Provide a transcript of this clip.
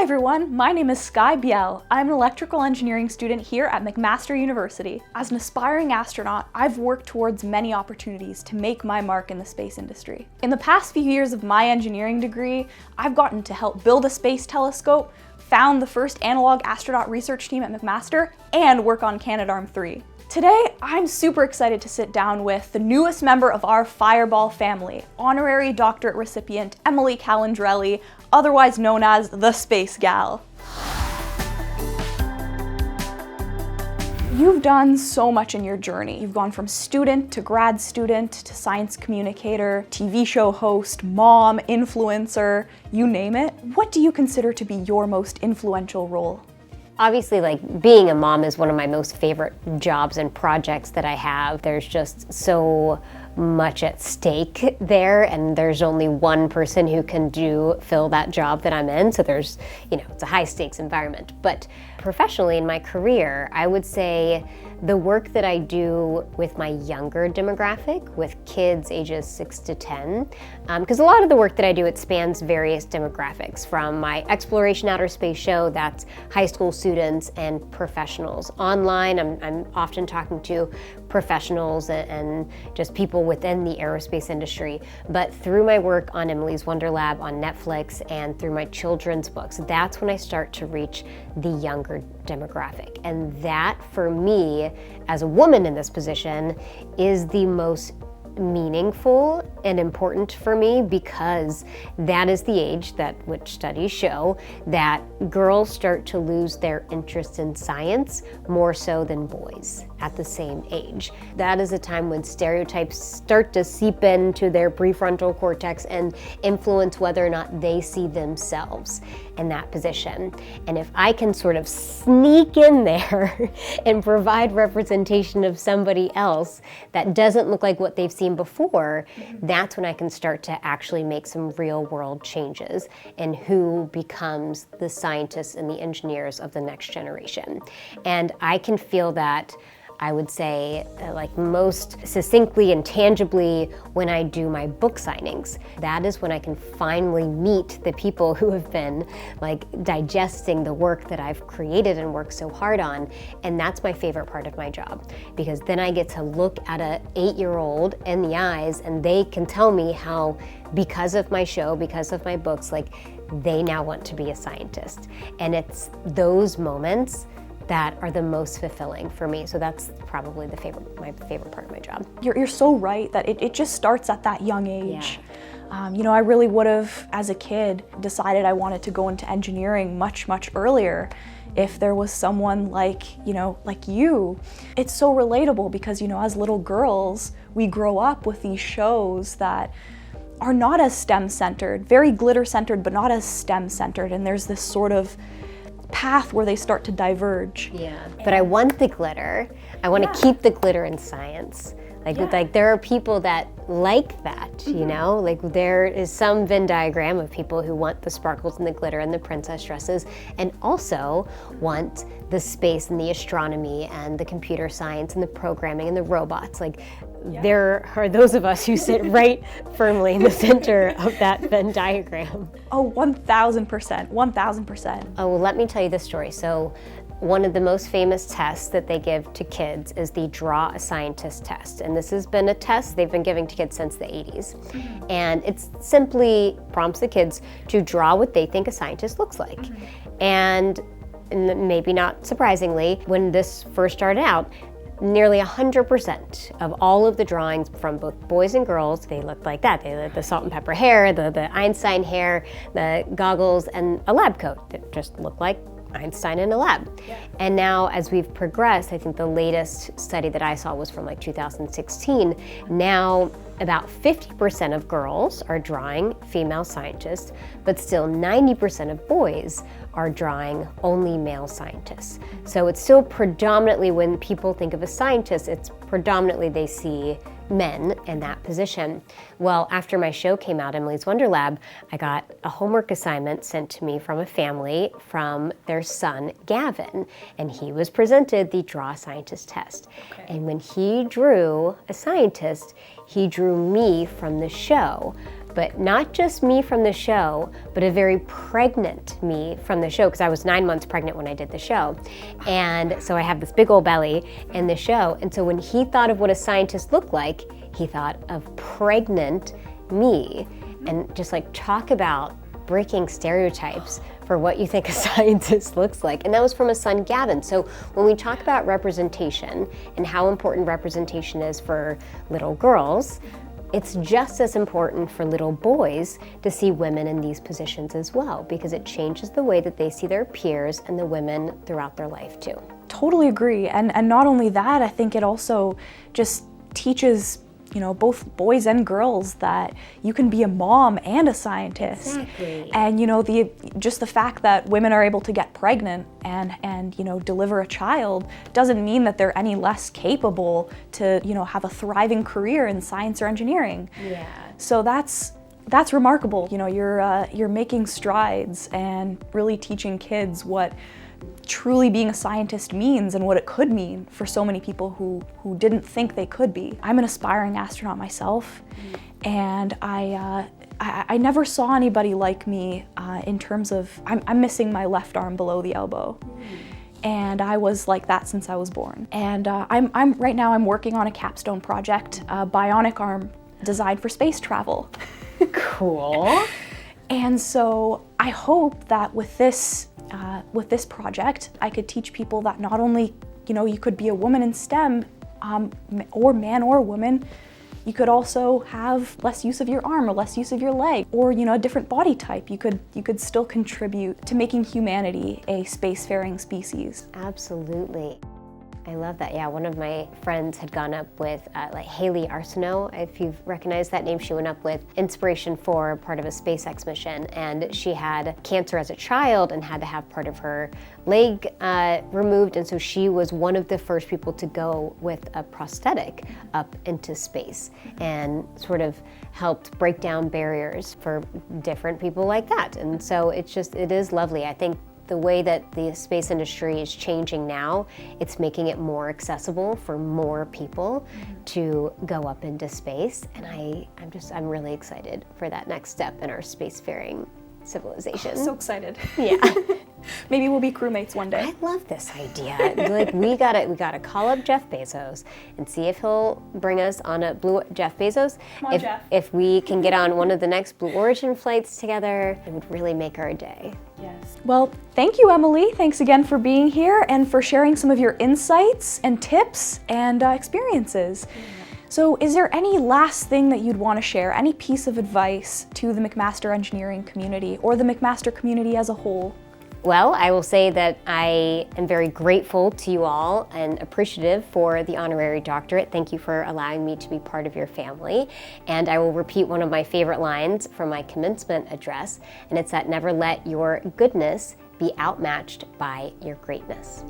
Hi everyone, my name is Sky Biel. I'm an electrical engineering student here at McMaster University. As an aspiring astronaut, I've worked towards many opportunities to make my mark in the space industry. In the past few years of my engineering degree, I've gotten to help build a space telescope, found the first analog astronaut research team at McMaster, and work on Canadarm3. Today, I'm super excited to sit down with the newest member of our Fireball family, honorary doctorate recipient Emily Calandrelli, otherwise known as the Space Gal. You've done so much in your journey. You've gone from student to grad student to science communicator, TV show host, mom, influencer, you name it. What do you consider to be your most influential role? Obviously, being a mom is one of my most favorite jobs and projects that I have. There's just so much at stake there, and there's only one person who can fill that job that I'm in. So there's, it's a high stakes environment. But professionally in my career, I would say the work that I do with my younger demographic, with kids ages 6 to 10, because a lot of the work that I do, it spans various demographics, from my Exploration Outer Space show, that's high school students and professionals. Online, I'm often talking to professionals and just people within the aerospace industry. But through my work on Emily's Wonder Lab on Netflix and through my children's books, that's when I start to reach the younger demographic. And that, for me, as a woman in this position, is the most meaningful and important for me, because that is the age which studies show that girls start to lose their interest in science more so than boys at the same age. That is a time when stereotypes start to seep into their prefrontal cortex and influence whether or not they see themselves in that position. And if I can sort of sneak in there and provide representation of somebody else that doesn't look like what they've seen before, that's when I can start to actually make some real world changes in who becomes the scientists and the engineers of the next generation. And I can feel that, I would say, most succinctly and tangibly when I do my book signings. That is when I can finally meet the people who have been digesting the work that I've created and worked so hard on. And that's my favorite part of my job, because then I get to look at an 8-year-old in the eyes and they can tell me how, because of my show, because of my books, they now want to be a scientist. And it's those moments that are the most fulfilling for me. So that's probably my favorite part of my job. You're so right that it just starts at that young age. Yeah. I really would have, as a kid, decided I wanted to go into engineering much, much earlier if there was someone like you. It's so relatable because, as little girls, we grow up with these shows that are not as STEM-centered, very glitter-centered, but not as STEM-centered. And there's this sort of path where they start to diverge. Yeah, but I want the glitter. I want to keep the glitter in science. There are people that like that, there is some Venn diagram of people who want the sparkles and the glitter and the princess dresses, and also want the space and the astronomy and the computer science and the programming and the robots. There are those of us who sit right firmly in the center of that Venn diagram. Oh, 1,000%, 1,000%. Oh, well, let me tell you this story. So one of the most famous tests that they give to kids is the Draw a Scientist test. And this has been a test they've been giving to kids since the 80s. Mm-hmm. And it simply prompts the kids to draw what they think a scientist looks like. Mm-hmm. And maybe not surprisingly, when this first started out, nearly 100% of all of the drawings from both boys and girls, they looked like that. They had the salt and pepper hair, the Einstein hair, the goggles, and a lab coat that just looked like Einstein in a lab. Yeah. And now, as we've progressed, I think the latest study that I saw was from 2016. Now, about 50% of girls are drawing female scientists, but still 90% of boys are drawing only male scientists. So it's still predominantly, when people think of a scientist, it's predominantly they see men in that position. Well, after my show came out, Emily's Wonder Lab, I got a homework assignment sent to me from a family from their son, Gavin, and he was presented the Draw a Scientist test. Okay. And when he drew a scientist, he drew me from the show but not just me from the show, but a very pregnant me from the show, because I was 9 months pregnant when I did the show. And so I have this big old belly in the show. And so when he thought of what a scientist looked like, he thought of pregnant me. And just like talk about breaking stereotypes for what you think a scientist looks like. And that was from his son, Gavin. So when we talk about representation and how important representation is for little girls, it's just as important for little boys to see women in these positions as well, because it changes the way that they see their peers and the women throughout their life too. Totally agree. And not only that, I think it also just teaches both boys and girls that you can be a mom and a scientist. Exactly. And just the fact that women are able to get pregnant and deliver a child doesn't mean that they're any less capable to have a thriving career in science or engineering. Yeah. So that's remarkable. You're making strides and really teaching kids what truly being a scientist means and what it could mean for so many people who didn't think they could be. I'm an aspiring astronaut myself, and I never saw anybody like me in terms of, I'm missing my left arm below the elbow. And I was like that since I was born. And right now I'm working on a capstone project, a bionic arm designed for space travel. Cool. And so I hope that with this project, I could teach people that not only, you could be a woman in STEM, or man or woman, you could also have less use of your arm or less use of your leg, or a different body type. You could still contribute to making humanity a spacefaring species. Absolutely. I love that. Yeah, one of my friends had gone up with Haley Arsenault, if you've recognized that name. She went up with Inspiration 4, part of a SpaceX mission, and she had cancer as a child and had to have part of her leg removed, and so she was one of the first people to go with a prosthetic up into space and sort of helped break down barriers for different people like that. And so it is lovely. I think the way that the space industry is changing now, it's making it more accessible for more people to go up into space. And I'm really excited for that next step in our spacefaring civilization. So excited. Yeah. Maybe we'll be crewmates one day. I love this idea. Like we gotta call up Jeff Bezos and see if he'll bring us on a Jeff Bezos. Come on, Jeff. If we can get on one of the next Blue Origin flights together, it would really make our day. Yes. Well, thank you, Emily. Thanks again for being here and for sharing some of your insights and tips and experiences. So is there any last thing that you'd want to share, any piece of advice to the McMaster engineering community or the McMaster community as a whole? Well, I will say that I am very grateful to you all and appreciative for the honorary doctorate. Thank you for allowing me to be part of your family. And I will repeat one of my favorite lines from my commencement address, and it's that never let your goodness be outmatched by your greatness.